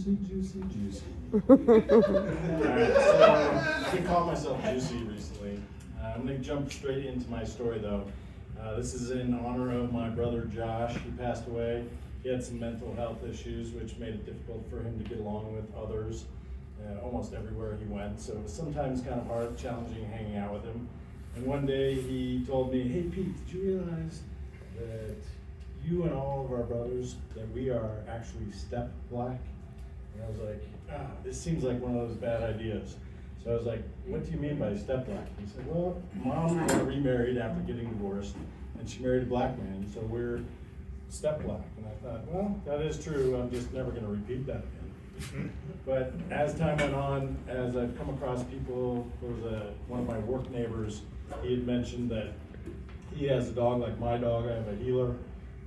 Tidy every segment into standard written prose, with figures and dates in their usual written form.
juicy, juicy, juicy. Alright, so I can call myself juicy recently. I'm gonna jump straight into my story though. This is in honor of my brother Josh. He passed away. He had some mental health issues, which made it difficult for him to get along with others almost everywhere he went. So it was sometimes kind of hard, challenging hanging out with him. And one day he told me, "Hey Pete, did you realize that you and all of our brothers, that we are actually step black?" And I was like, this seems like one of those bad ideas. So I was like, "What do you mean by step black?" He said, "Well, Mom got remarried after getting divorced, and she married a black man, so we're step black." And I thought, well, that is true. I'm just never going to repeat that again. But as time went on, as I've come across people, there was one of my work neighbors, he had mentioned that he has a dog like my dog. I have a healer.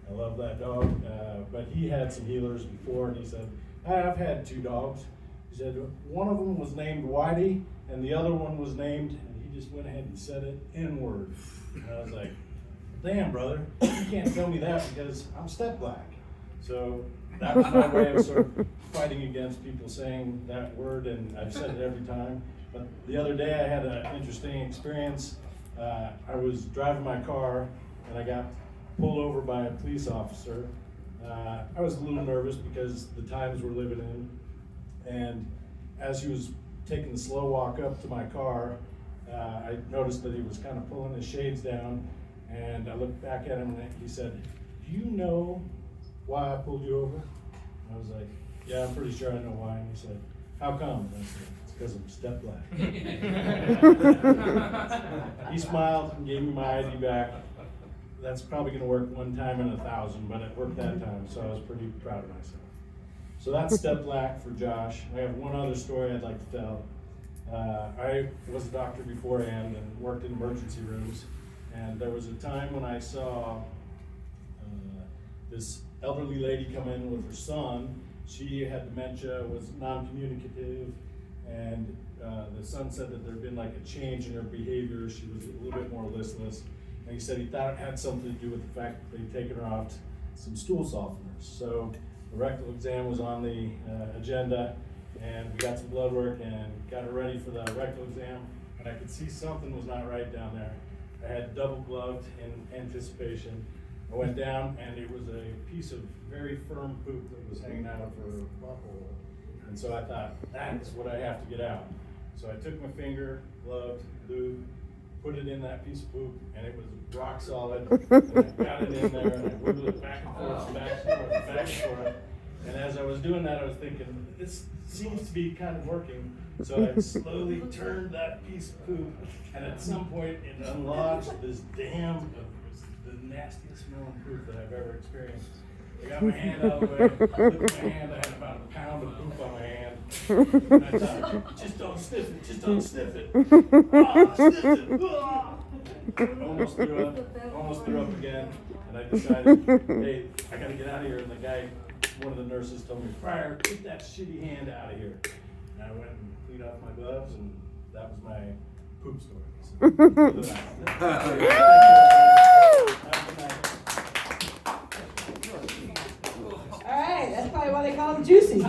I love that dog. But he had some healers before, and he said, "I've had two dogs." He said, "One of them was named Whitey, and the other one was named," and he just went ahead and said it, N-word. And I was like, "Damn, brother, you can't tell me that because I'm step black." So that was my way of sort of fighting against people saying that word, and I've said it every time. But the other day I had an interesting experience. I was driving my car and I got pulled over by a police officer. I was a little nervous because the times we're living in, and as he was taking the slow walk up to my car, I noticed that he was kind of pulling his shades down, and I looked back at him and he said, "Do you know why I pulled you over?" And I was like, "Yeah, I'm pretty sure I know why." And he said, "How come?" And I said, "It's because I'm step black." He smiled and gave me my ID back. That's probably going to work one time in 1,000, but it worked that time, so I was pretty proud of myself. So that's step black for Josh. I have one other story I'd like to tell. I was a doctor beforehand and worked in emergency rooms, and there was a time when I saw this elderly lady come in with her son. She had dementia, was non-communicative, and the son said that there had been like a change in her behavior. She was a little bit more listless. And he said he thought it had something to do with the fact that they'd taken her off some stool softeners. So the rectal exam was on the agenda, and we got some blood work and got her ready for the rectal exam, and I could see something was not right down there. I had double gloved in anticipation. I went down, and it was a piece of very firm poop that was hanging out of her butthole. And so I thought, that's what I have to get out. So I took my finger, gloved, lube, put it in that piece of poop, and it was rock solid. And I got it in there, and I wiggled it back and forth, back and forth, back and forth. And as I was doing that, I was thinking, this seems to be kind of working. So I slowly turned that piece of poop, and at some point it unlodged this dam the nastiest smelling poop that I've ever experienced. I got my hand out of the way, looked at my hand, I had about a pound of poop on my hand. And I thought, just don't sniff it, just don't sniff it. Ah, sniffed it. Ah. Almost threw up again. And I decided, hey, I gotta get out of here. And the guy, one of the nurses told me, "Fryer, get that shitty hand out of here." And I went and cleaned off my gloves, and that was my poop story. So, All right, that's probably why they call them juicy.